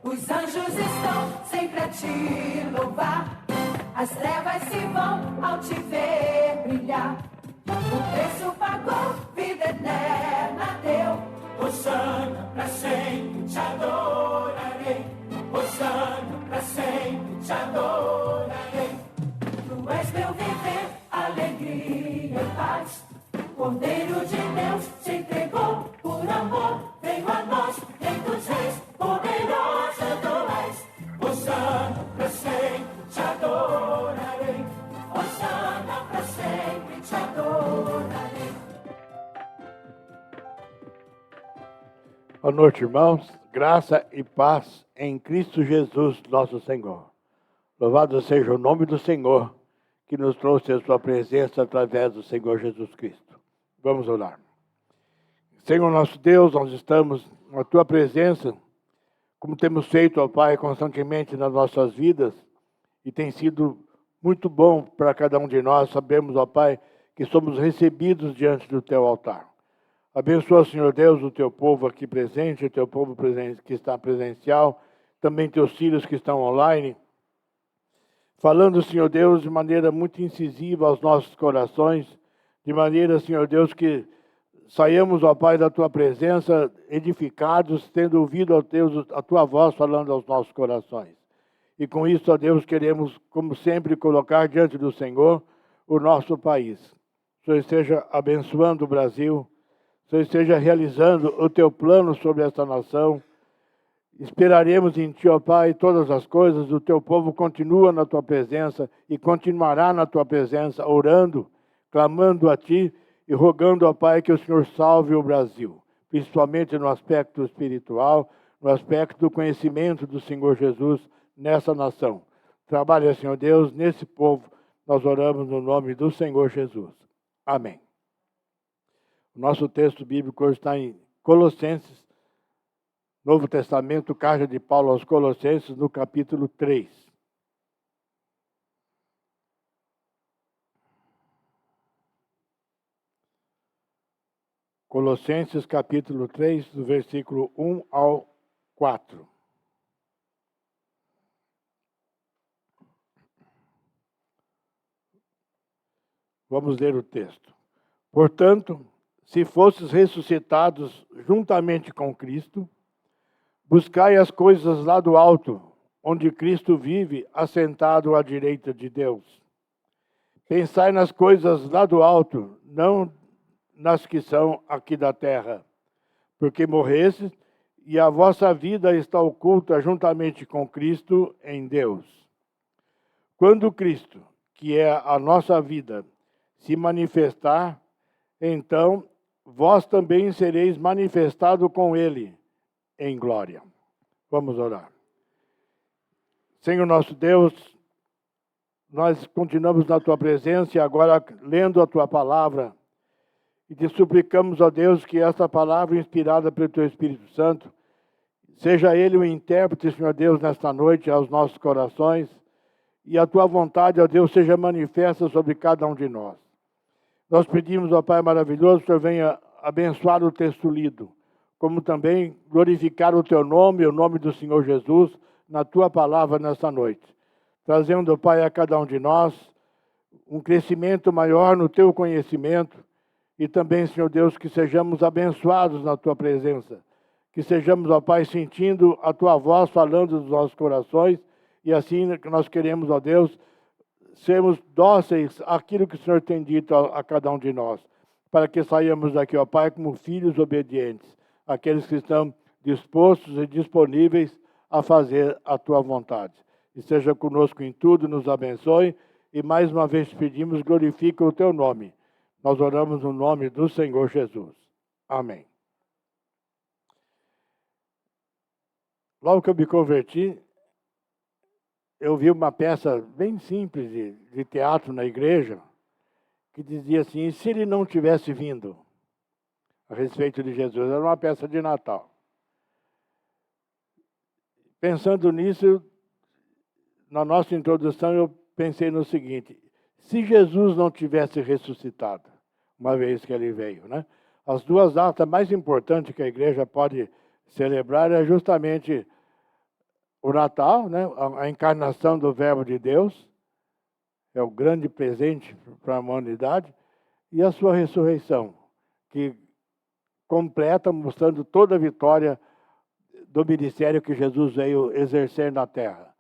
Os anjos estão sempre a te louvar. As trevas se vão ao te ver brilhar. O preço pagou, vida eterna deu. Hosana, pra sempre te adorarei. Hosana, pra sempre te adorarei. Tu és meu viver, alegria e paz. Cordeiro de Deus se entregou por amor. Veio a nós, Rei dos Reis, poderoso tu és. Hosana, pra sempre te adorarei. Hosana, pra sempre te adorarei. Boa noite, irmãos. Graça e paz em Cristo Jesus, nosso Senhor. Louvado seja o nome do Senhor, que nos trouxe a sua presença através do Senhor Jesus Cristo. Vamos orar. Senhor nosso Deus, nós estamos na tua presença, como temos feito, ó Pai, constantemente nas nossas vidas, e tem sido muito bom para cada um de nós. Sabemos, ó Pai, que somos recebidos diante do teu altar. Abençoa, Senhor Deus, o teu povo aqui presente, o teu povo que está presencial, também teus filhos que estão online, falando, Senhor Deus, de maneira muito incisiva aos nossos corações, de maneira, Senhor Deus, que saiamos, ó Pai, da tua presença, edificados, tendo ouvido, ó Deus, a tua voz falando aos nossos corações. E com isso, ó Deus, queremos, como sempre, colocar diante do Senhor o nosso país. O Senhor esteja abençoando o Brasil, o Senhor esteja realizando o teu plano sobre esta nação. Esperaremos em ti, ó Pai, todas as coisas. O teu povo continua na tua presença e continuará na tua presença, orando, clamando a ti e rogando, ó Pai, que o Senhor salve o Brasil, principalmente no aspecto espiritual, no aspecto do conhecimento do Senhor Jesus nessa nação. Trabalha, Senhor Deus, nesse povo. Nós oramos no nome do Senhor Jesus. Amém. O nosso texto bíblico hoje está em Colossenses, Novo Testamento, carta de Paulo aos Colossenses, no capítulo 3. Colossenses, capítulo 3, do versículo 1 ao 4. Vamos ler o texto. Portanto, se fostes ressuscitados juntamente com Cristo, buscai as coisas lá do alto, onde Cristo vive, assentado à direita de Deus. Pensai nas coisas lá do alto, não nas que são aqui da terra, porque morrestes e a vossa vida está oculta juntamente com Cristo em Deus. Quando Cristo, que é a nossa vida, se manifestar, então vós também sereis manifestado com Ele em glória. Vamos orar. Senhor nosso Deus, nós continuamos na tua presença e agora lendo a tua palavra. E te suplicamos, ó Deus, que esta palavra inspirada pelo teu Espírito Santo, seja ele o intérprete, Senhor Deus, nesta noite aos nossos corações, e a tua vontade, ó Deus, seja manifesta sobre cada um de nós. Nós pedimos, ó Pai maravilhoso, que o Senhor venha abençoar o texto lido, como também glorificar o teu nome, o nome do Senhor Jesus, na tua palavra nesta noite. Trazendo, ó Pai, a cada um de nós um crescimento maior no teu conhecimento, e também, Senhor Deus, que sejamos abençoados na tua presença. Que sejamos, ó Pai, sentindo a tua voz falando dos nossos corações. E assim que nós queremos, ó Deus, sermos dóceis àquilo que o Senhor tem dito a cada um de nós. Para que saiamos daqui, ó Pai, como filhos obedientes. Aqueles que estão dispostos e disponíveis a fazer a tua vontade. E seja conosco em tudo, nos abençoe. E mais uma vez te pedimos, glorifica o teu nome. Nós oramos no nome do Senhor Jesus. Amém. Logo que eu me converti, eu vi uma peça bem simples de teatro na igreja, que dizia assim, e se ele não tivesse vindo a respeito de Jesus? Era uma peça de Natal. Pensando nisso, na nossa introdução, eu pensei no seguinte, se Jesus não tivesse ressuscitado, uma vez que ele veio, né? As duas datas mais importantes que a igreja pode celebrar é justamente o Natal, né, a encarnação do Verbo de Deus, é o grande presente para a humanidade, e a sua ressurreição, que completa, mostrando toda a vitória do ministério que Jesus veio exercer na terra.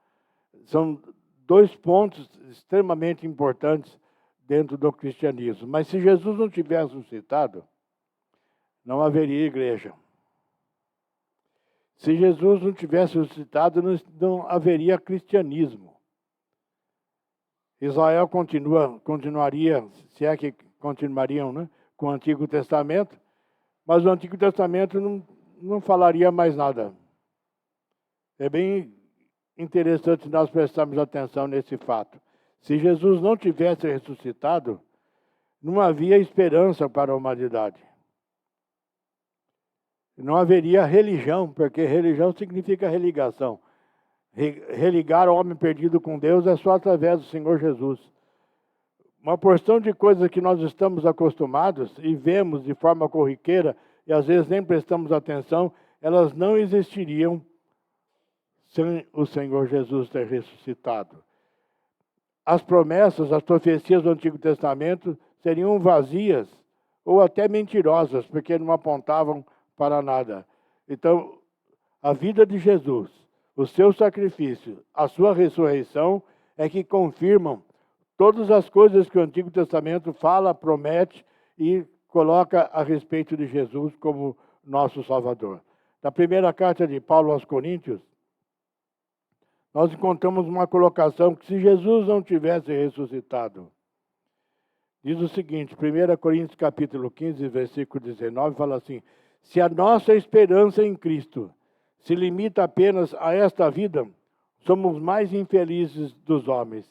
São dois pontos extremamente importantes dentro do cristianismo. Mas se Jesus não tivesse ressuscitado, não haveria igreja. Se Jesus não tivesse ressuscitado, não haveria cristianismo. Israel continuaria, se é que continuariam, né, com o Antigo Testamento, mas o Antigo Testamento não falaria mais nada. É bem interessante nós prestarmos atenção nesse fato. Se Jesus não tivesse ressuscitado, não havia esperança para a humanidade. Não haveria religião, porque religião significa religação. Religar o homem perdido com Deus é só através do Senhor Jesus. Uma porção de coisas que nós estamos acostumados e vemos de forma corriqueira, e às vezes nem prestamos atenção, elas não existiriam sem o Senhor Jesus ter ressuscitado. As promessas, as profecias do Antigo Testamento seriam vazias ou até mentirosas, porque não apontavam para nada. Então, a vida de Jesus, o seu sacrifício, a sua ressurreição é que confirmam todas as coisas que o Antigo Testamento fala, promete e coloca a respeito de Jesus como nosso Salvador. Na primeira carta de Paulo aos Coríntios, nós encontramos uma colocação que se Jesus não tivesse ressuscitado, diz o seguinte, 1 Coríntios capítulo 15, versículo 19, fala assim, se a nossa esperança em Cristo se limita apenas a esta vida, somos mais infelizes dos homens.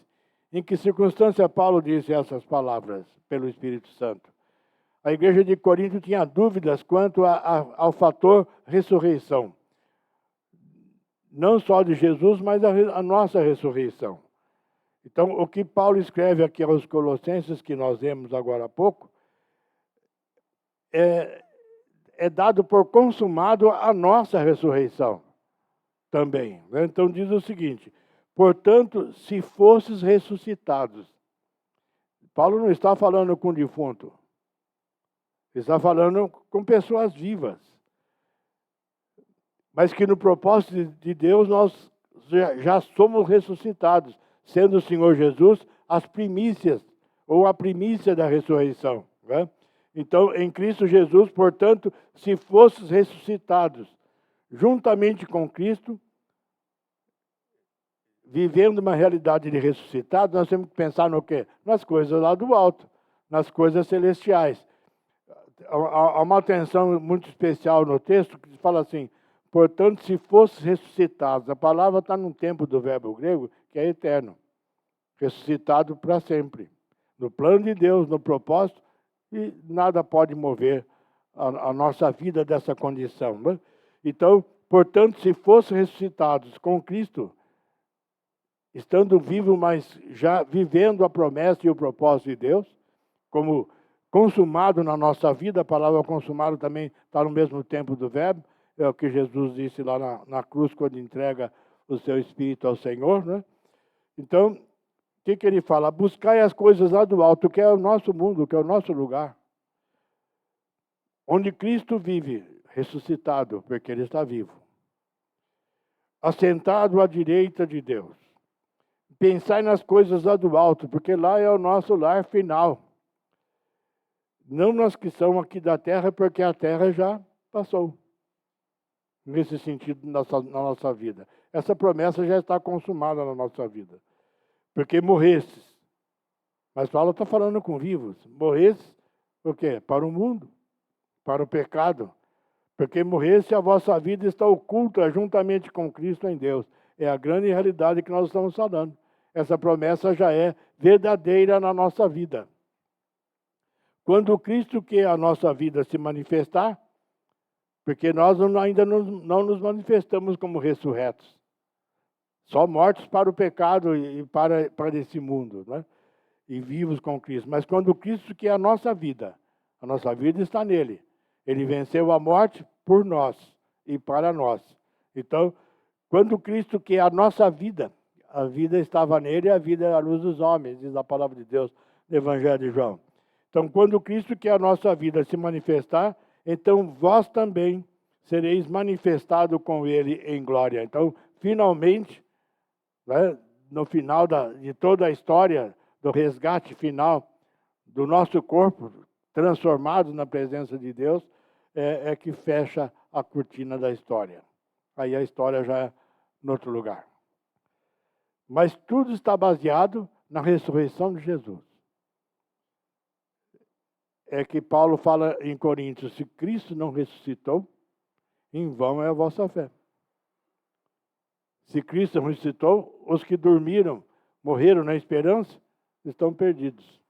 Em que circunstância Paulo disse essas palavras pelo Espírito Santo? A igreja de Corinto tinha dúvidas quanto ao fator ressurreição. Não só de Jesus, mas a nossa ressurreição. Então, o que Paulo escreve aqui aos Colossenses, que nós vemos agora há pouco, é dado por consumado a nossa ressurreição também. Então, diz o seguinte, portanto, se fosses ressuscitados, Paulo não está falando com defunto, ele está falando com pessoas vivas. Mas que no propósito de Deus nós já somos ressuscitados, sendo o Senhor Jesus as primícias, ou a primícia da ressurreição. Né? Então, em Cristo Jesus, portanto, se fosses ressuscitados juntamente com Cristo, vivendo uma realidade de ressuscitado, nós temos que pensar no quê? Nas coisas lá do alto, nas coisas celestiais. Há uma atenção muito especial no texto que fala assim, portanto, se fosses ressuscitados, a palavra está num tempo do verbo grego que é eterno, ressuscitado para sempre, no plano de Deus, no propósito, e nada pode mover a nossa vida dessa condição. Né? Então, portanto, se fossem ressuscitados com Cristo, estando vivos, mas já vivendo a promessa e o propósito de Deus, como consumado na nossa vida, a palavra consumado também está no mesmo tempo do verbo, é o que Jesus disse lá na cruz, quando entrega o seu Espírito ao Senhor. Né? Então, o que ele fala? Buscai as coisas lá do alto, que é o nosso mundo, que é o nosso lugar. Onde Cristo vive, ressuscitado, porque Ele está vivo. Assentado à direita de Deus. Pensai nas coisas lá do alto, porque lá é o nosso lar final. Não nós que somos aqui da terra, porque a terra já passou. Nesse sentido, na nossa vida. Essa promessa já está consumada na nossa vida. Porque morrestes. Mas Paulo está falando com vivos. Morrestes, o quê? Para o mundo, para o pecado. Porque morresse, a vossa vida está oculta juntamente com Cristo em Deus. É a grande realidade que nós estamos falando. Essa promessa já é verdadeira na nossa vida. Quando Cristo, que é a nossa vida, se manifestar, porque nós ainda não nos manifestamos como ressurretos. Só mortos para o pecado e para esse mundo, né? E vivos com Cristo. Mas quando Cristo, que é a nossa vida está nele. Ele venceu a morte por nós e para nós. Então, Quando Cristo, que é a nossa vida, a vida estava nele e a vida é a luz dos homens, diz a palavra de Deus no Evangelho de João. Então, quando Cristo, que é a nossa vida, se manifestar, então vós também sereis manifestado com ele em glória. Então, finalmente, né, no final de toda a história, do resgate final do nosso corpo, transformado na presença de Deus, é que fecha a cortina da história. Aí a história já é em outro lugar. Mas tudo está baseado na ressurreição de Jesus. É que Paulo fala em Coríntios, se Cristo não ressuscitou, em vão é a vossa fé. Se Cristo não ressuscitou, os que dormiram, morreram na esperança, estão perdidos.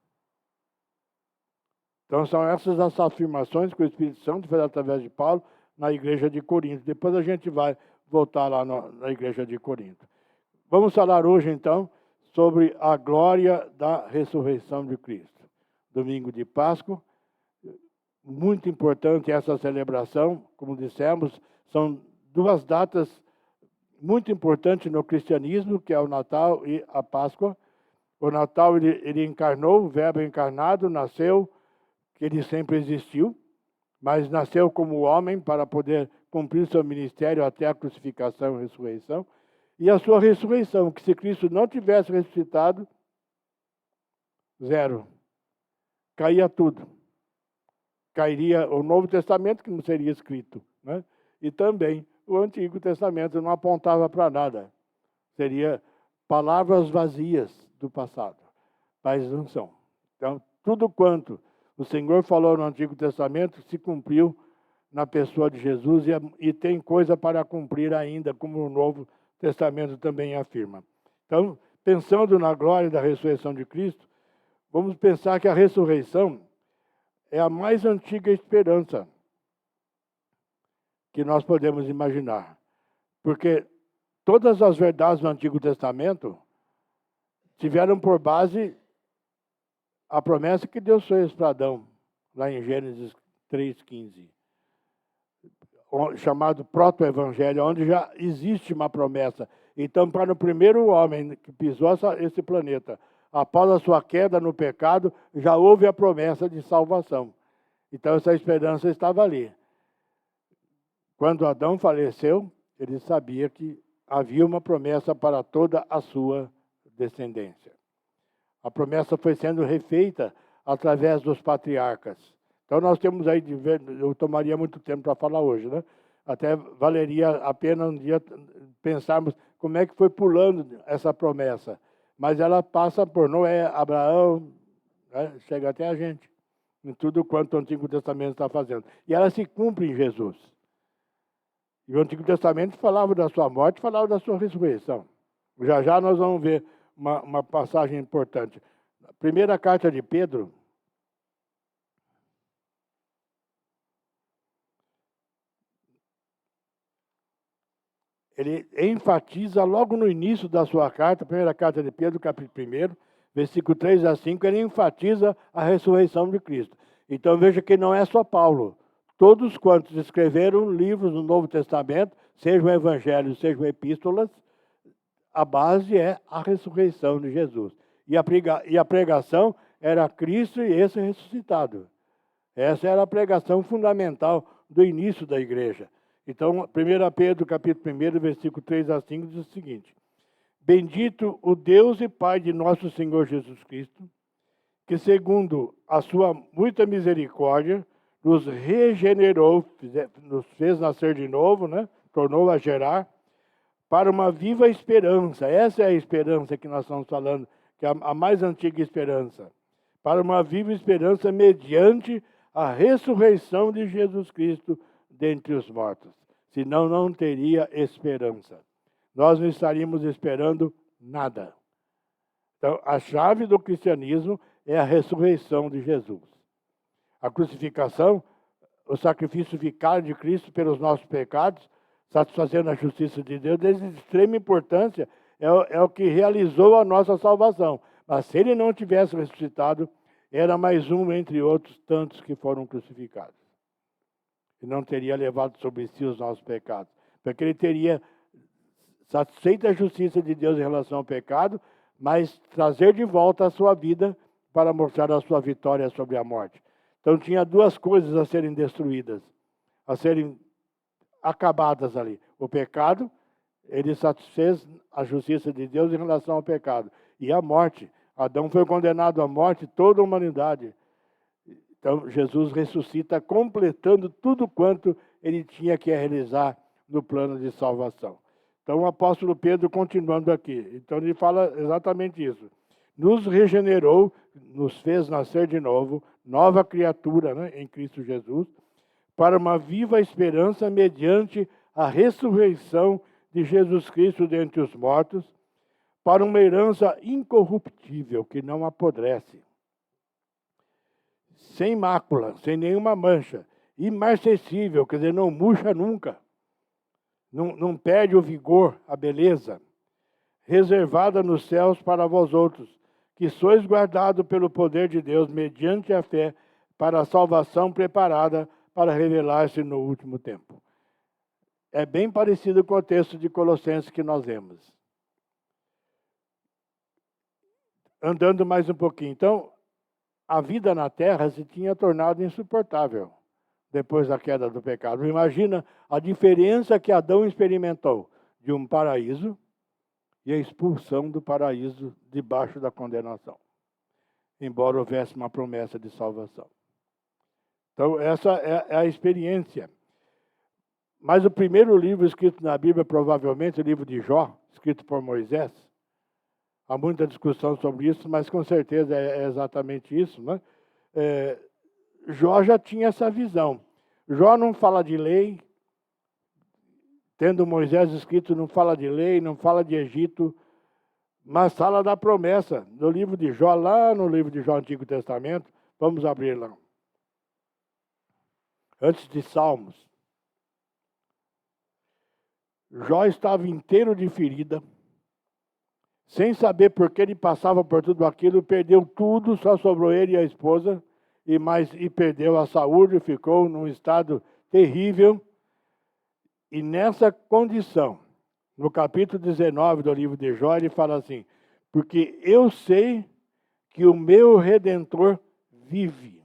Então são essas as afirmações que o Espírito Santo fez através de Paulo na igreja de Corinto. Depois a gente vai voltar lá na igreja de Corinto. Vamos falar hoje, então, sobre a glória da ressurreição de Cristo. Domingo de Páscoa, muito importante essa celebração, como dissemos, são duas datas muito importantes no cristianismo, que é o Natal e a Páscoa. O Natal, ele encarnou, o Verbo encarnado, nasceu, que ele sempre existiu, mas nasceu como homem para poder cumprir seu ministério até a crucificação e ressurreição. E a sua ressurreição, que se Cristo não tivesse ressuscitado, zero. Caía tudo. Cairia o Novo Testamento, que não seria escrito, né? E também o Antigo Testamento não apontava para nada. Seria palavras vazias do passado, mas não são. Então, tudo quanto o Senhor falou no Antigo Testamento se cumpriu na pessoa de Jesus e tem coisa para cumprir ainda, como o Novo Testamento também afirma. Então, pensando na glória da ressurreição de Cristo, vamos pensar que a ressurreição é a mais antiga esperança que nós podemos imaginar. Porque todas as verdades do Antigo Testamento tiveram por base a promessa que Deus fez para Adão, lá em Gênesis 3,15. Chamado proto-evangelho, onde já existe uma promessa. Então, para o primeiro homem que pisou esse planeta, após a sua queda no pecado, já houve a promessa de salvação. Então, essa esperança estava ali. Quando Adão faleceu, ele sabia que havia uma promessa para toda a sua descendência. A promessa foi sendo refeita através dos patriarcas. Então, nós temos aí, eu tomaria muito tempo para falar hoje, né? Até valeria a pena um dia pensarmos como é que foi pulando essa promessa. Mas ela passa por Noé, Abraão, né? Chega até a gente, em tudo quanto o Antigo Testamento está fazendo. E ela se cumpre em Jesus. E o Antigo Testamento falava da sua morte, falava da sua ressurreição. Já já nós vamos ver uma passagem importante. A primeira carta de Pedro, ele enfatiza logo no início da sua carta, primeira carta de Pedro, capítulo 1, versículo 3 a 5, ele enfatiza a ressurreição de Cristo. Então veja que não é só Paulo. Todos quantos escreveram livros no Novo Testamento, sejam evangelhos, sejam epístolas, a base é a ressurreição de Jesus. E a pregação era Cristo e esse ressuscitado. Essa era a pregação fundamental do início da igreja. Então, 1 Pedro, capítulo 1, versículo 3 a 5, diz o seguinte: Bendito o Deus e Pai de nosso Senhor Jesus Cristo, que segundo a sua muita misericórdia, nos regenerou, nos fez nascer de novo, né? Tornou a gerar, para uma viva esperança. Essa é a esperança que nós estamos falando, que é a mais antiga esperança. Para uma viva esperança mediante a ressurreição de Jesus Cristo dentre os mortos. Senão não teria esperança. Nós não estaríamos esperando nada. Então, a chave do cristianismo é a ressurreição de Jesus. A crucificação, o sacrifício vicário de Cristo pelos nossos pecados, satisfazendo a justiça de Deus, de extrema importância, é o que realizou a nossa salvação. Mas se ele não tivesse ressuscitado, era mais um entre outros tantos que foram crucificados. E não teria levado sobre si os nossos pecados. Porque ele teria satisfeita a justiça de Deus em relação ao pecado, mas trazer de volta a sua vida para mostrar a sua vitória sobre a morte. Então tinha duas coisas a serem destruídas, a serem acabadas ali. O pecado, ele satisfez a justiça de Deus em relação ao pecado. E a morte. Adão foi condenado à morte, toda a humanidade. Então Jesus ressuscita, completando tudo quanto ele tinha que realizar no plano de salvação. Então o apóstolo Pedro, continuando aqui, então ele fala exatamente isso. Nos regenerou, nos fez nascer de novo, nova criatura, né, em Cristo Jesus, para uma viva esperança mediante a ressurreição de Jesus Cristo dentre os mortos, para uma herança incorruptível, que não apodrece, sem mácula, sem nenhuma mancha, imarcessível, quer dizer, não murcha nunca, não perde o vigor, a beleza, reservada nos céus para vós outros, que sois guardados pelo poder de Deus, mediante a fé, para a salvação preparada para revelar-se no último tempo. É bem parecido com o texto de Colossenses que nós vemos. Andando mais um pouquinho. Então, a vida na terra se tinha tornado insuportável depois da queda do pecado. Imagina a diferença que Adão experimentou de um paraíso e a expulsão do paraíso debaixo da condenação, embora houvesse uma promessa de salvação. Então, essa é a experiência. Mas o primeiro livro escrito na Bíblia, provavelmente o livro de Jó, escrito por Moisés, há muita discussão sobre isso, mas com certeza é exatamente isso, né? Jó já tinha essa visão. Jó não fala de lei, tendo Moisés escrito, não fala de lei, não fala de Egito, mas fala da promessa. No livro de Jó, lá no livro de Jó, Antigo Testamento, vamos abrir lá. Antes de Salmos. Jó estava inteiro de ferida, sem saber por que ele passava por tudo aquilo, perdeu tudo, só sobrou ele e a esposa, e perdeu a saúde, ficou num estado terrível. E nessa condição, no capítulo 19 do livro de Jó, ele fala assim, porque eu sei que o meu Redentor vive.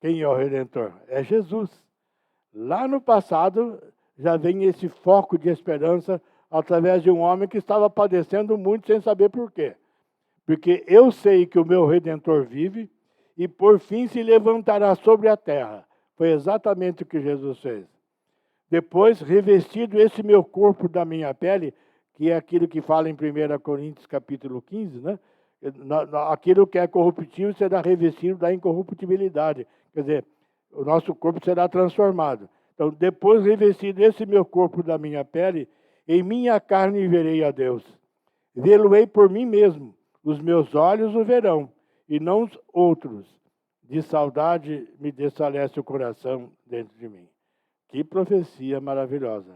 Quem é o Redentor? É Jesus. Lá no passado, já vem esse foco de esperança através de um homem que estava padecendo muito sem saber por quê. Porque eu sei que o meu Redentor vive e por fim se levantará sobre a terra. Foi exatamente o que Jesus fez. Depois, revestido esse meu corpo da minha pele, que é aquilo que fala em 1 Coríntios capítulo 15, né? Aquilo que é corruptível será revestido da incorruptibilidade. Quer dizer, o nosso corpo será transformado. Então, depois revestido esse meu corpo da minha pele, em minha carne verei a Deus. Vê-lo-ei por mim mesmo, os meus olhos o verão, e não os outros. De saudade me desfalece o coração dentro de mim. Que profecia maravilhosa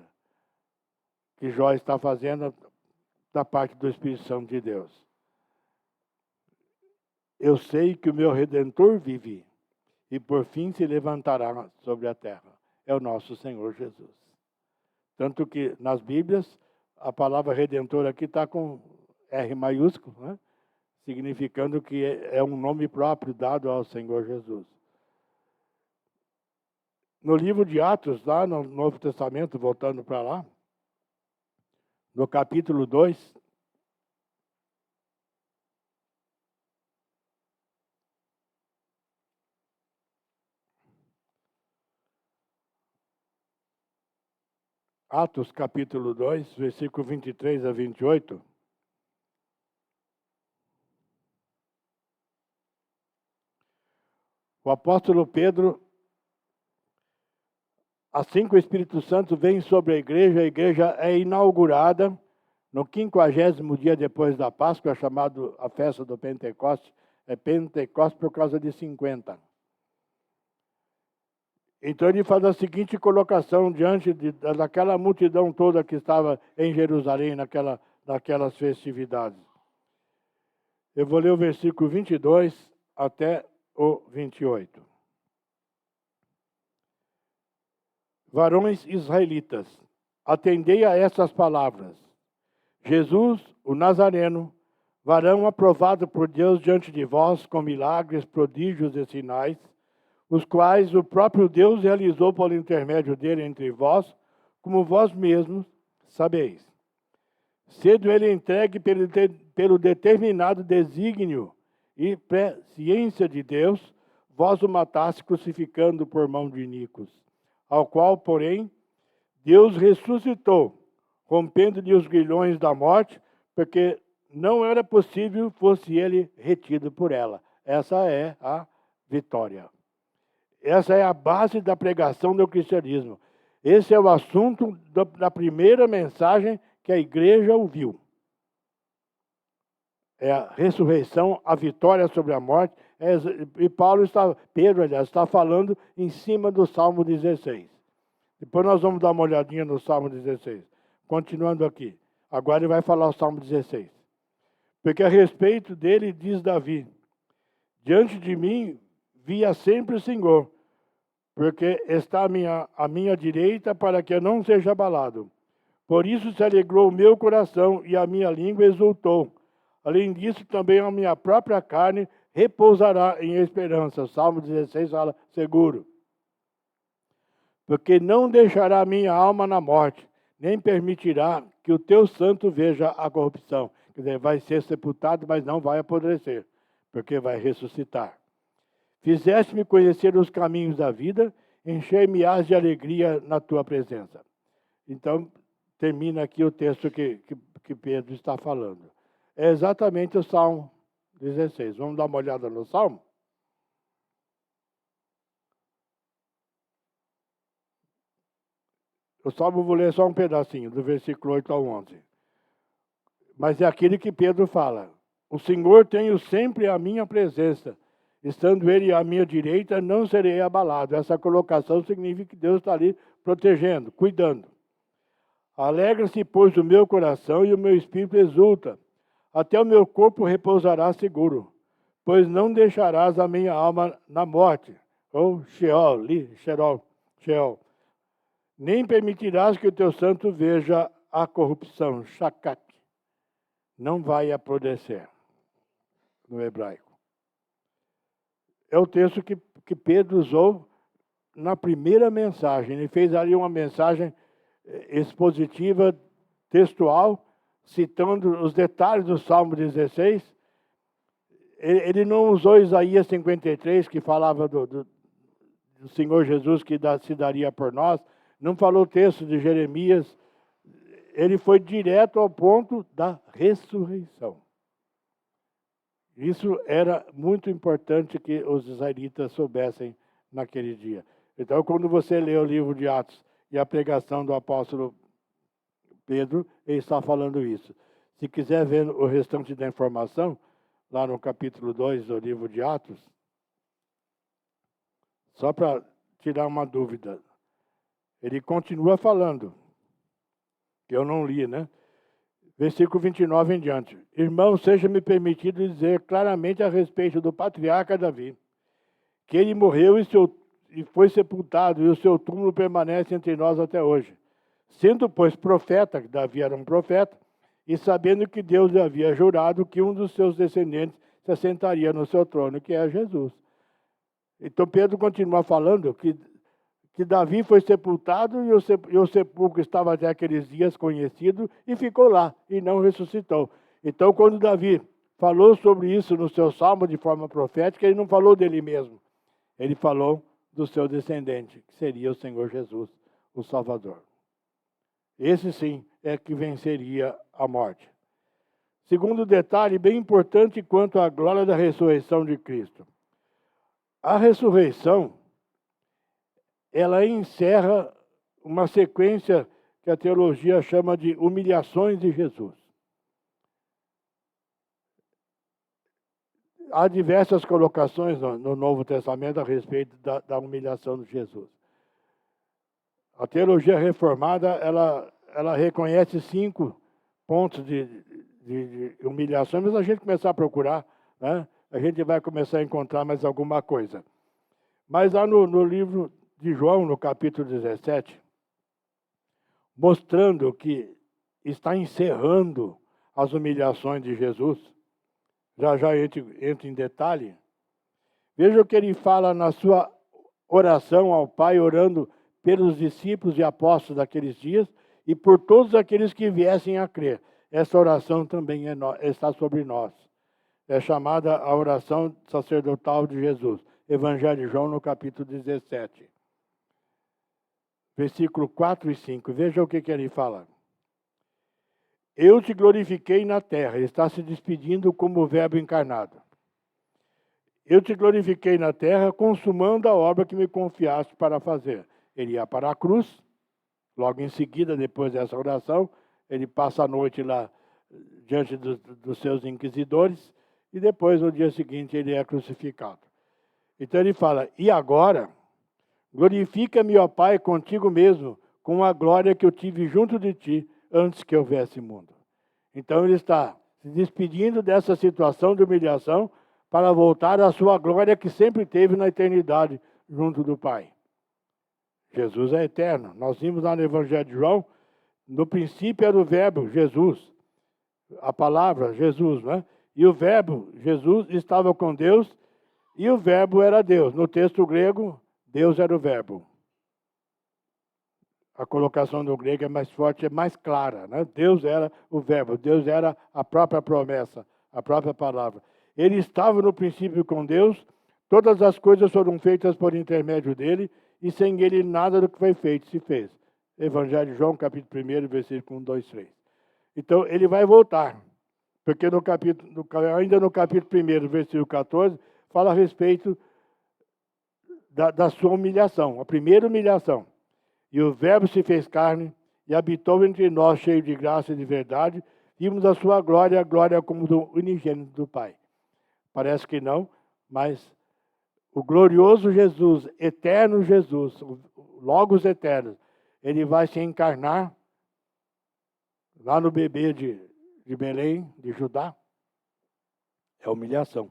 que Jó está fazendo da parte do Espírito Santo de Deus. Eu sei que o meu Redentor vive e por fim se levantará sobre a terra. É o nosso Senhor Jesus. Tanto que nas Bíblias, a palavra Redentor aqui está com R maiúsculo, né? Significando que é um nome próprio dado ao Senhor Jesus. No livro de Atos, lá no Novo Testamento, voltando para lá, no capítulo 2, Atos capítulo 2, versículo 23 a 28, o apóstolo Pedro, assim que o Espírito Santo vem sobre a igreja é inaugurada no 50º dia depois da Páscoa, chamado a festa do Pentecostes. É Pentecostes por causa de 50. Então ele faz a seguinte colocação diante daquela multidão toda que estava em Jerusalém naquelas festividades. Eu vou ler o versículo 22 até o 28. Varões israelitas, atendei a essas palavras. Jesus, o Nazareno, varão aprovado por Deus diante de vós com milagres, prodígios e sinais, os quais o próprio Deus realizou por intermédio dele entre vós, como vós mesmos sabeis. Sendo ele entregue pelo determinado desígnio e presciência de Deus, vós o mataste crucificando por mão de iníquos, ao qual, porém, Deus ressuscitou, rompendo-lhe os grilhões da morte, porque não era possível fosse ele retido por ela. Essa é a vitória. Essa é a base da pregação do cristianismo. Esse é o assunto da primeira mensagem que a igreja ouviu. É a ressurreição, a vitória sobre a morte. E Pedro, está falando em cima do Salmo 16. Depois nós vamos dar uma olhadinha no Salmo 16. Continuando aqui. Agora ele vai falar o Salmo 16. Porque a respeito dele diz Davi: diante de mim via sempre o Senhor, porque está à minha direita para que eu não seja abalado. Por isso se alegrou o meu coração e a minha língua exultou. Além disso, também a minha própria carne repousará em esperança. Salmo 16 fala, seguro. Porque não deixará a minha alma na morte, nem permitirá que o teu santo veja a corrupção. Quer dizer, vai ser sepultado, mas não vai apodrecer, porque vai ressuscitar. Fizeste-me conhecer os caminhos da vida, encher-me-ás de alegria na tua presença. Então, termina aqui o texto que Pedro está falando. É exatamente o Salmo 16. Vamos dar uma olhada no Salmo? O Salmo, vou ler só um pedacinho, do versículo 8 ao 11. Mas é aquele que Pedro fala. O Senhor tenho sempre a minha presença. Estando ele à minha direita, não serei abalado. Essa colocação significa que Deus está ali protegendo, cuidando. Alegra-se, pois, o meu coração e o meu espírito exulta. Até o meu corpo repousará seguro, pois não deixarás a minha alma na morte, ou Sheol. Nem permitirás que o teu santo veja a corrupção, shakat. Não vai apodrecer, no hebraico. É o texto que Pedro usou na primeira mensagem. Ele fez ali uma mensagem expositiva, textual, citando os detalhes do Salmo 16. Ele não usou Isaías 53, que falava do Senhor Jesus que se daria por nós. Não falou o texto de Jeremias. Ele foi direto ao ponto da ressurreição. Isso era muito importante que os israelitas soubessem naquele dia. Então, quando você lê o livro de Atos e a pregação do apóstolo Pedro, ele está falando isso. Se quiser ver o restante da informação, lá no capítulo 2 do livro de Atos, só para tirar uma dúvida, ele continua falando, que eu não li, né? Versículo 29 em diante. Irmão, seja-me permitido dizer claramente a respeito do patriarca Davi, que ele morreu e foi sepultado, e o seu túmulo permanece entre nós até hoje. Sendo, pois, profeta, que Davi era um profeta, e sabendo que Deus lhe havia jurado que um dos seus descendentes se assentaria no seu trono, que é Jesus. Então Pedro continua falando que Davi foi sepultado e o sepulcro estava até aqueles dias conhecido e ficou lá e não ressuscitou. Então, quando Davi falou sobre isso no seu salmo de forma profética, ele não falou dele mesmo. Ele falou do seu descendente, que seria o Senhor Jesus, o Salvador. Esse sim é que venceria a morte. Segundo detalhe bem importante quanto à glória da ressurreição de Cristo. A ressurreição, ela encerra uma sequência que a teologia chama de humilhações de Jesus. Há diversas colocações no Novo Testamento a respeito da humilhação de Jesus. A teologia reformada, ela reconhece 5 pontos de humilhação, mas a gente começar a procurar, né, a gente vai começar a encontrar mais alguma coisa. Mas lá no livro de João, no capítulo 17, mostrando que está encerrando as humilhações de Jesus. Já já entro em detalhe. Veja o que ele fala na sua oração ao Pai, orando pelos discípulos e apóstolos daqueles dias e por todos aqueles que viessem a crer. Essa oração também está sobre nós. É chamada a oração sacerdotal de Jesus. Evangelho de João, no capítulo 17. Versículo 4 e 5. Veja o que ele fala. Eu te glorifiquei na terra. Ele está se despedindo como o Verbo encarnado. Eu te glorifiquei na terra, consumando a obra que me confiaste para fazer. Ele ia para a cruz. Logo em seguida, depois dessa oração, ele passa a noite lá diante dos seus inquisidores. E depois, no dia seguinte, ele é crucificado. Então ele fala, e agora, glorifica-me, ó Pai, contigo mesmo, com a glória que eu tive junto de ti, antes que houvesse mundo. Então ele está se despedindo dessa situação de humilhação para voltar à sua glória que sempre teve na eternidade, junto do Pai. Jesus é eterno. Nós vimos lá no Evangelho de João, no princípio era o Verbo, Jesus. A palavra, Jesus, né? E o Verbo, Jesus, estava com Deus e o Verbo era Deus. No texto grego, Deus era o Verbo. A colocação do grego é mais forte, é mais clara, né? Deus era o Verbo, Deus era a própria promessa, a própria palavra. Ele estava no princípio com Deus, todas as coisas foram feitas por intermédio dele, e sem ele nada do que foi feito se fez. Evangelho de João, capítulo 1, versículo 1, 2, 3. Então, ele vai voltar, porque ainda no capítulo 1, versículo 14, fala a respeito da sua humilhação, a primeira humilhação. E o Verbo se fez carne e habitou entre nós, cheio de graça e de verdade. Vimos a sua glória, a glória como do unigênito do Pai. Parece que não, mas o glorioso Jesus, eterno Jesus, o Logos eterno, ele vai se encarnar lá no bebê de Belém, de Judá. É humilhação.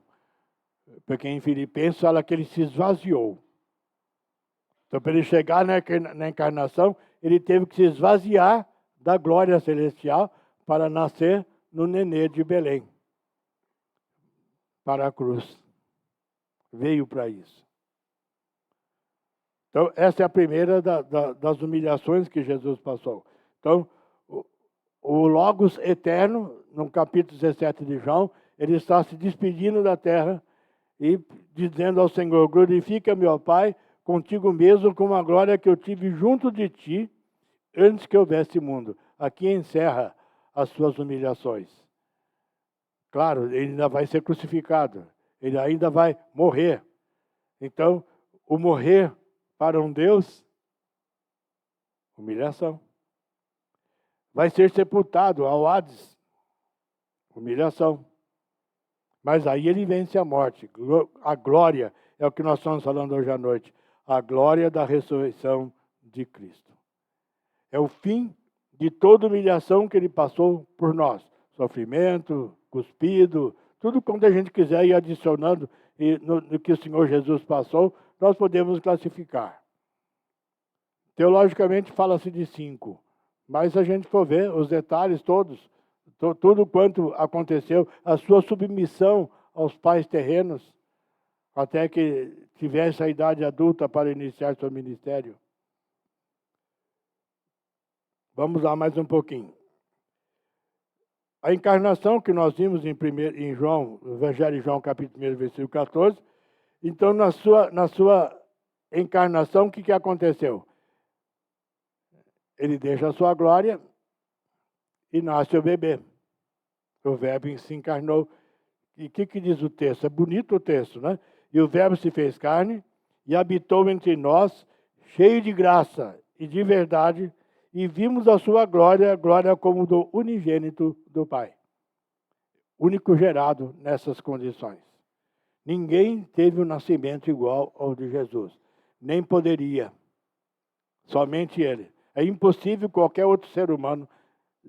Porque em Filipenses fala que ele se esvaziou. Então, para ele chegar na encarnação, ele teve que se esvaziar da glória celestial para nascer no nenê de Belém, para a cruz. Veio para isso. Então, essa é a primeira das humilhações que Jesus passou. Então, o Logos eterno, no capítulo 17 de João, ele está se despedindo da terra e dizendo ao Senhor, glorifica-me, ó Pai, contigo mesmo com a glória que eu tive junto de ti, antes que houvesse mundo. Aqui encerra as suas humilhações. Claro, ele ainda vai ser crucificado. Ele ainda vai morrer. Então, o morrer para um Deus, humilhação. Vai ser sepultado ao Hades, humilhação. Mas aí ele vence a morte. A glória é o que nós estamos falando hoje à noite. A glória da ressurreição de Cristo. É o fim de toda humilhação que ele passou por nós. Sofrimento, cuspido, tudo quanto a gente quiser ir adicionando no que o Senhor Jesus passou, nós podemos classificar. Teologicamente fala-se de 5, mas se a gente for ver os detalhes todos, tudo quanto aconteceu, a sua submissão aos pais terrenos, até que tivesse a idade adulta para iniciar seu ministério. Vamos lá mais um pouquinho. A encarnação que nós vimos em João, Evangelho de João, capítulo 1, versículo 14. Então, na sua encarnação, o que aconteceu? Ele deixa a sua glória e nasce o bebê. O Verbo se encarnou. E o que diz o texto? É bonito o texto, né? E o Verbo se fez carne e habitou entre nós, cheio de graça e de verdade, e vimos a sua glória, glória como do unigênito do Pai. Único gerado nessas condições. Ninguém teve um nascimento igual ao de Jesus. Nem poderia. Somente ele. É impossível qualquer outro ser humano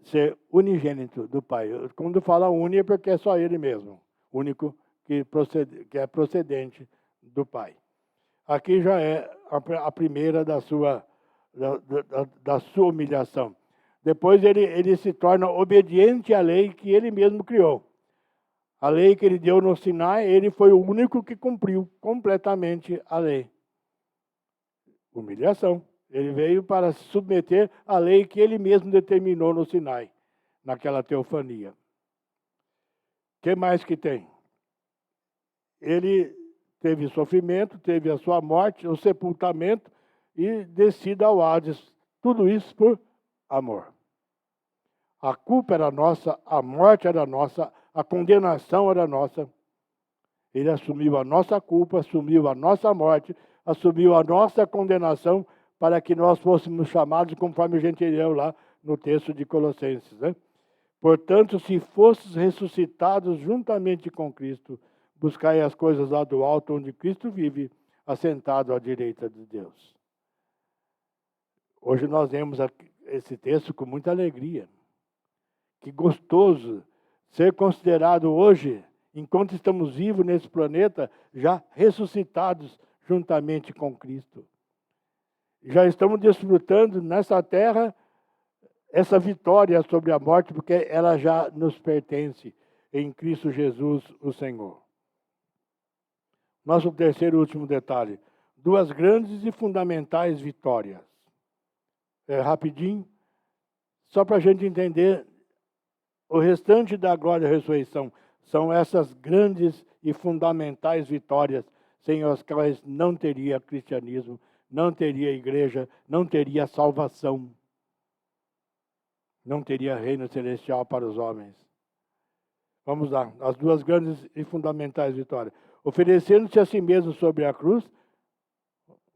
ser unigênito do Pai. Quando fala uni é porque é só ele mesmo. Único que é procedente do Pai. Aqui já é a primeira da sua humilhação. Depois ele se torna obediente à lei que ele mesmo criou. A lei que ele deu no Sinai, ele foi o único que cumpriu completamente a lei. Humilhação. Ele veio para se submeter à lei que ele mesmo determinou no Sinai, naquela teofania. O que mais que tem? Ele teve sofrimento, teve a sua morte, o sepultamento e descida ao Hades. Tudo isso por amor. A culpa era nossa, a morte era nossa, a condenação era nossa. Ele assumiu a nossa culpa, assumiu a nossa morte, assumiu a nossa condenação para que nós fôssemos chamados, conforme a gente leu lá no texto de Colossenses, né? Portanto, se fosses ressuscitados juntamente com Cristo, buscai as coisas lá do alto, onde Cristo vive, assentado à direita de Deus. Hoje nós vemos esse texto com muita alegria. Que gostoso ser considerado hoje, enquanto estamos vivos nesse planeta, já ressuscitados juntamente com Cristo. Já estamos desfrutando nessa terra essa vitória sobre a morte, porque ela já nos pertence em Cristo Jesus, o Senhor. Nosso terceiro e último detalhe. 2 grandes e fundamentais vitórias. Rapidinho, só para a gente entender o restante da glória e ressurreição. São essas grandes e fundamentais vitórias sem as quais não teria cristianismo, não teria igreja, não teria salvação. Não teria reino celestial para os homens. Vamos lá, as 2 grandes e fundamentais vitórias. Oferecendo-se a si mesmo sobre a cruz,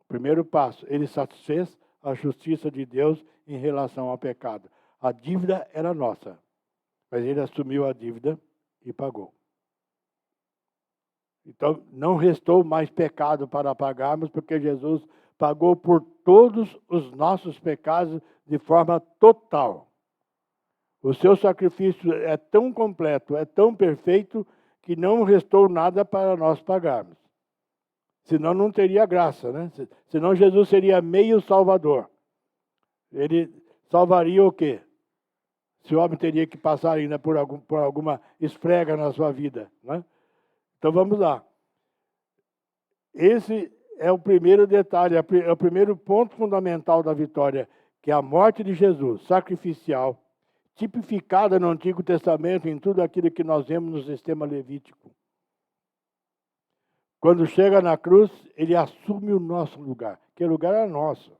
primeiro passo, ele satisfez a justiça de Deus em relação ao pecado. A dívida era nossa, mas ele assumiu a dívida e pagou. Então, não restou mais pecado para pagarmos, porque Jesus pagou por todos os nossos pecados de forma total. O seu sacrifício é tão completo, é tão perfeito, que não restou nada para nós pagarmos. Senão não teria graça, né? Senão Jesus seria meio salvador. Ele salvaria o quê? Se o homem teria que passar ainda por alguma esfrega na sua vida, né? Então vamos lá. Esse é o primeiro detalhe, é o primeiro ponto fundamental da vitória, que é a morte de Jesus, sacrificial, tipificada no Antigo Testamento em tudo aquilo que nós vemos no sistema levítico. Quando chega na cruz, ele assume o nosso lugar, que o lugar era nosso.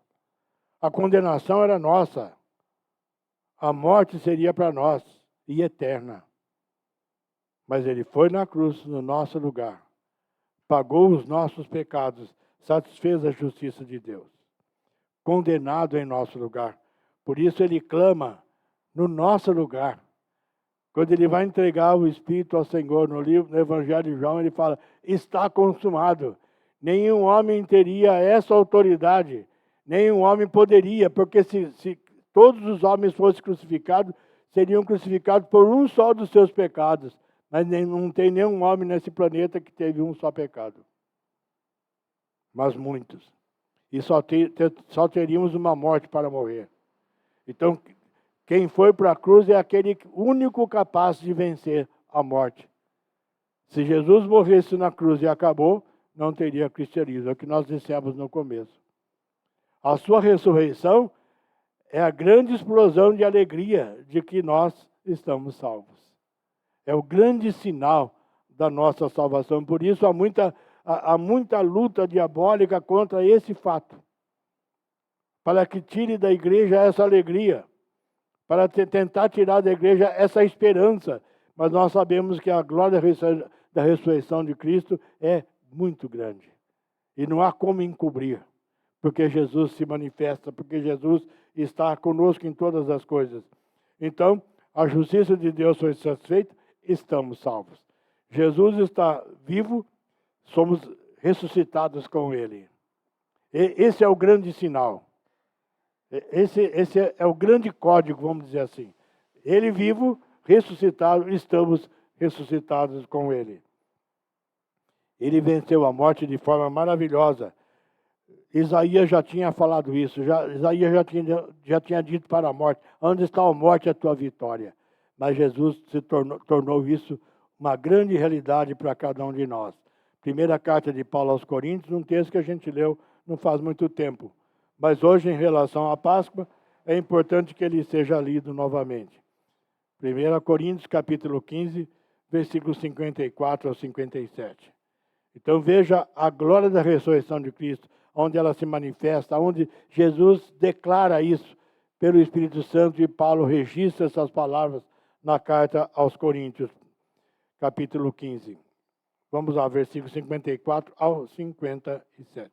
A condenação era nossa. A morte seria para nós, e eterna. Mas ele foi na cruz, no nosso lugar. Pagou os nossos pecados, satisfez a justiça de Deus. Condenado em nosso lugar. Por isso ele clama no nosso lugar. Quando ele vai entregar o Espírito ao Senhor, no Evangelho de João, ele fala, está consumado. Nenhum homem teria essa autoridade, nenhum homem poderia, porque se todos os homens fossem crucificados, seriam crucificados por um só dos seus pecados. Mas não tem nenhum homem nesse planeta que teve um só pecado. Mas muitos. E só teríamos uma morte para morrer. Então, quem foi para a cruz é aquele único capaz de vencer a morte. Se Jesus morresse na cruz e acabou, não teria cristianismo. É o que nós dissemos no começo. A sua ressurreição é a grande explosão de alegria de que nós estamos salvos. É o grande sinal da nossa salvação. Por isso há muita luta diabólica contra esse fato. Para que tire da igreja essa alegria. Para tentar tirar da igreja essa esperança. Mas nós sabemos que a glória da ressurreição de Cristo é muito grande. E não há como encobrir. Porque Jesus se manifesta, porque Jesus está conosco em todas as coisas. Então, a justiça de Deus foi satisfeita, estamos salvos. Jesus está vivo, somos ressuscitados com Ele. Esse é o grande sinal. Esse é o grande código, vamos dizer assim. Ele vivo, ressuscitado, estamos ressuscitados com Ele. Ele venceu a morte de forma maravilhosa. Isaías já tinha falado isso, Isaías já tinha dito para a morte: onde está a morte, a tua vitória? Mas Jesus se tornou isso uma grande realidade para cada um de nós. Primeira carta de Paulo aos Coríntios, um texto que a gente leu não faz muito tempo. Mas hoje, em relação à Páscoa, é importante que ele seja lido novamente. 1 Coríntios, capítulo 15, versículos 54 ao 57. Então veja a glória da ressurreição de Cristo, onde ela se manifesta, onde Jesus declara isso pelo Espírito Santo, e Paulo registra essas palavras na carta aos Coríntios, capítulo 15. Vamos lá, versículos 54 ao 57.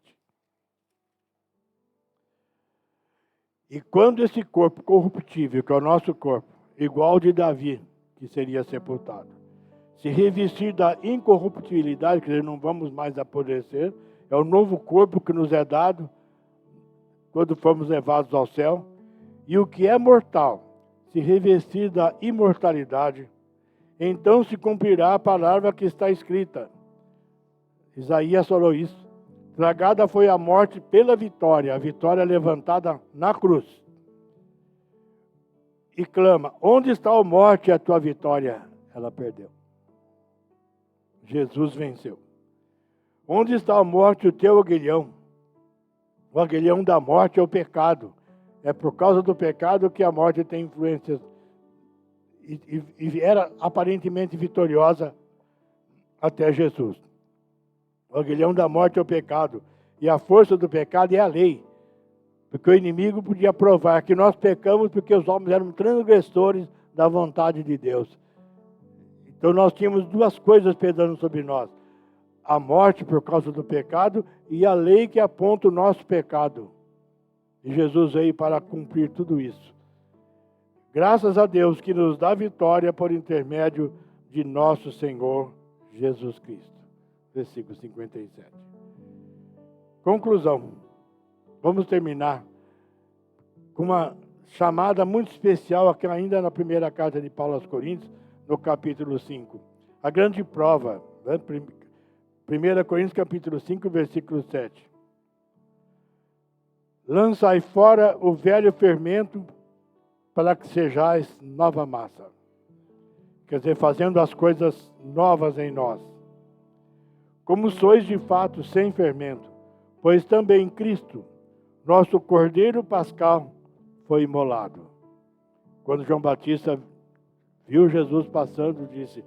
E quando esse corpo corruptível, que é o nosso corpo, igual ao de Davi, que seria sepultado, se revestir da incorruptibilidade, quer dizer, não vamos mais apodrecer, é o novo corpo que nos é dado quando formos levados ao céu, e o que é mortal se revestir da imortalidade, então se cumprirá a palavra que está escrita. Isaías falou isso. Tragada foi a morte pela vitória, a vitória levantada na cruz. E clama: onde está a morte, a tua vitória? Ela perdeu. Jesus venceu. Onde está a morte, o teu aguilhão? O aguilhão da morte é o pecado. É por causa do pecado que a morte tem influências. E era aparentemente vitoriosa até Jesus. O aguilhão da morte é o pecado. E a força do pecado é a lei. Porque o inimigo podia provar que nós pecamos porque os homens eram transgressores da vontade de Deus. Então nós tínhamos duas coisas pesando sobre nós: a morte por causa do pecado e a lei que aponta o nosso pecado. E Jesus veio para cumprir tudo isso. Graças a Deus que nos dá vitória por intermédio de nosso Senhor Jesus Cristo. Versículo 57. Conclusão. Vamos terminar com uma chamada muito especial aqui ainda na primeira carta de Paulo aos Coríntios, no capítulo 5. A grande prova, né? 1 Coríntios capítulo 5, versículo 7. Lançai fora o velho fermento para que sejais nova massa. Quer dizer, fazendo as coisas novas em nós. Como sois de fato sem fermento, pois também Cristo, nosso Cordeiro Pascal, foi imolado. Quando João Batista viu Jesus passando, disse: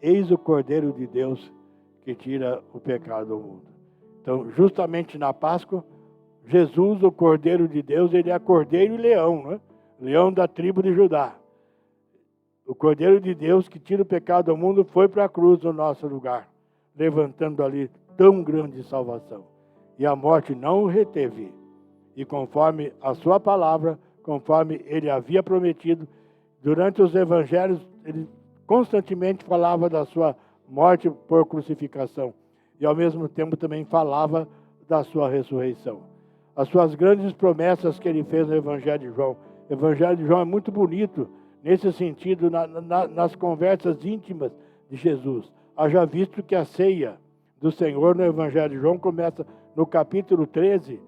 eis o Cordeiro de Deus que tira o pecado do mundo. Então, justamente na Páscoa, Jesus, o Cordeiro de Deus, ele é Cordeiro e Leão, né? Leão da tribo de Judá. O Cordeiro de Deus que tira o pecado do mundo foi para a cruz no nosso lugar, levantando ali tão grande salvação. E a morte não o reteve. E conforme a sua palavra, conforme ele havia prometido, durante os evangelhos, ele constantemente falava da sua morte por crucificação. E ao mesmo tempo também falava da sua ressurreição. As suas grandes promessas que ele fez no Evangelho de João. O Evangelho de João é muito bonito nesse sentido, nas conversas íntimas de Jesus. Haja visto que a ceia do Senhor no Evangelho de João começa no capítulo 13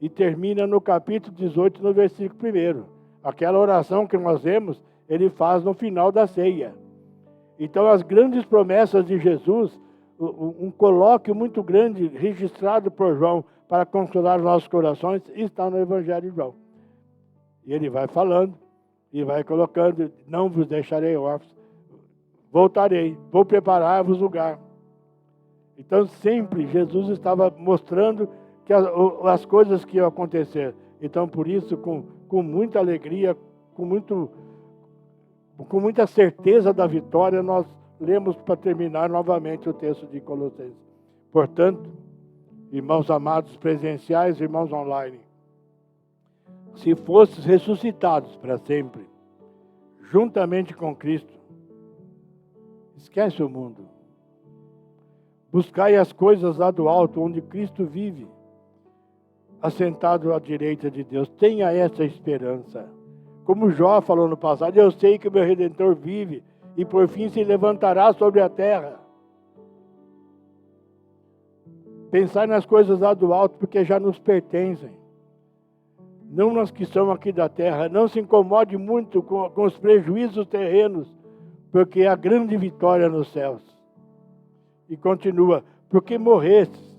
e termina no capítulo 18, no versículo 1. Aquela oração que nós vemos, ele faz no final da ceia. Então, as grandes promessas de Jesus, um colóquio muito grande registrado por João para consolar os nossos corações, está no Evangelho de João. E ele vai falando e vai colocando: não vos deixarei órfãos, voltarei, vou preparar-vos lugar. Então, sempre Jesus estava mostrando que as coisas que iam acontecer. Então, por isso, com muita alegria, com muita certeza da vitória, nós lemos para terminar novamente o texto de Colossenses. Portanto, irmãos amados presenciais, irmãos online, se fostes ressuscitados para sempre, juntamente com Cristo, esquece o mundo. Buscai as coisas lá do alto, onde Cristo vive, assentado à direita de Deus. Tenha essa esperança. Como Jó falou no passado: eu sei que o meu Redentor vive e por fim se levantará sobre a terra. Pensar nas coisas lá do alto, porque já nos pertencem. Não nas que são aqui da terra. Não se incomode muito com os prejuízos terrenos, porque há grande vitória nos céus. E continua, porque morrestes,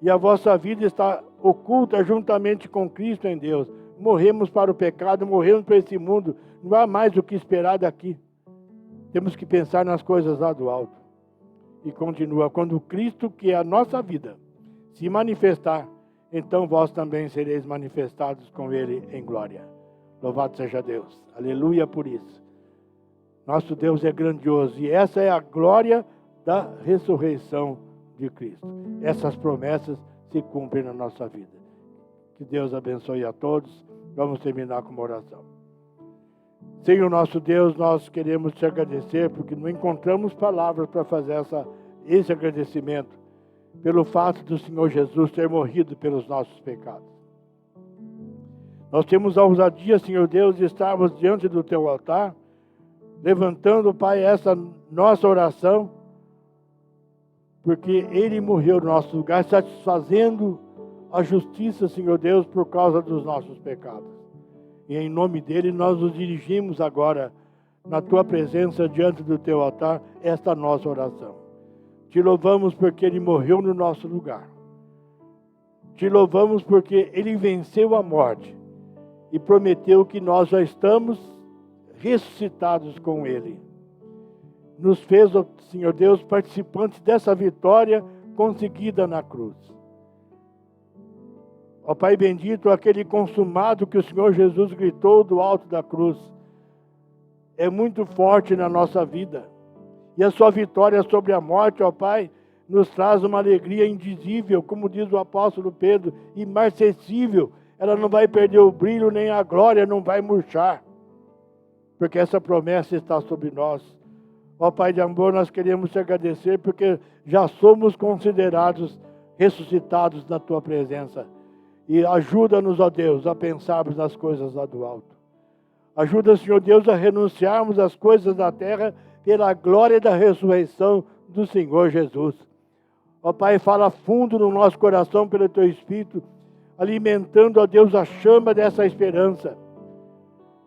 e a vossa vida está oculta juntamente com Cristo em Deus. Morremos para o pecado, morremos para esse mundo. Não há mais o que esperar daqui. Temos que pensar nas coisas lá do alto. E continua, quando Cristo, que é a nossa vida, se manifestar, então vós também sereis manifestados com Ele em glória. Louvado seja Deus. Aleluia por isso. Nosso Deus é grandioso. E essa é a glória da ressurreição de Cristo. Essas promessas se cumprem na nossa vida. Que Deus abençoe a todos. Vamos terminar com uma oração. Senhor nosso Deus, nós queremos te agradecer porque não encontramos palavras para fazer esse agradecimento pelo fato do Senhor Jesus ter morrido pelos nossos pecados. Nós temos a ousadia, Senhor Deus, de estarmos diante do teu altar, levantando, Pai, essa nossa oração, porque Ele morreu no nosso lugar, satisfazendo a justiça, Senhor Deus, por causa dos nossos pecados. E em nome dEle nós nos dirigimos agora, na Tua presença, diante do Teu altar, esta nossa oração. Te louvamos porque Ele morreu no nosso lugar. Te louvamos porque Ele venceu a morte e prometeu que nós já estamos ressuscitados com Ele. Nos fez, Senhor Deus, participantes dessa vitória conseguida na cruz. Ó Pai bendito, aquele consumado que o Senhor Jesus gritou do alto da cruz é muito forte na nossa vida. E a sua vitória sobre a morte, ó Pai, nos traz uma alegria indizível, como diz o apóstolo Pedro, imarcessível. Ela não vai perder o brilho, nem a glória não vai murchar, porque essa promessa está sobre nós. Ó Pai de amor, nós queremos te agradecer, porque já somos considerados ressuscitados na Tua presença. E ajuda-nos, ó Deus, a pensarmos nas coisas lá do alto. Ajuda, Senhor Deus, a renunciarmos às coisas da terra pela glória da ressurreição do Senhor Jesus. Ó Pai, fala fundo no nosso coração pelo Teu Espírito, alimentando, ó Deus, a chama dessa esperança.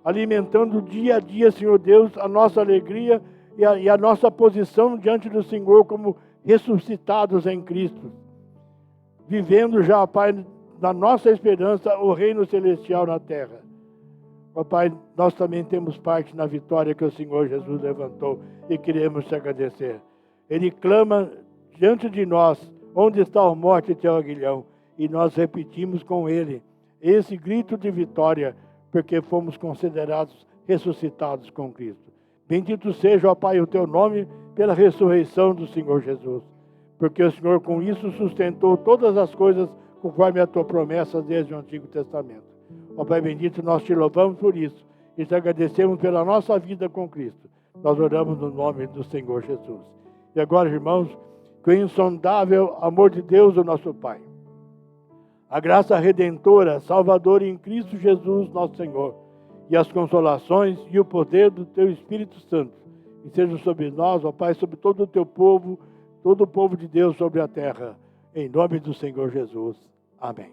Alimentando dia a dia, Senhor Deus, a nossa alegria e a nossa posição diante do Senhor como ressuscitados em Cristo. Vivendo já, Pai, na nossa esperança, o reino celestial na terra. Ó Pai, nós também temos parte na vitória que o Senhor Jesus levantou e queremos te agradecer. Ele clama diante de nós, onde está a morte e teu aguilhão? E nós repetimos com ele esse grito de vitória, porque fomos considerados ressuscitados com Cristo. Bendito seja, ó Pai, o teu nome pela ressurreição do Senhor Jesus, porque o Senhor com isso sustentou todas as coisas conforme a tua promessa desde o Antigo Testamento. Ó Pai bendito, nós te louvamos por isso e te agradecemos pela nossa vida com Cristo. Nós oramos no nome do Senhor Jesus. E agora, irmãos, que o insondável amor de Deus, o nosso Pai, a graça redentora, salvadora em Cristo Jesus, nosso Senhor, e as consolações e o poder do teu Espírito Santo, e sejam sobre nós, ó Pai, sobre todo o teu povo, todo o povo de Deus sobre a terra, em nome do Senhor Jesus. Amém.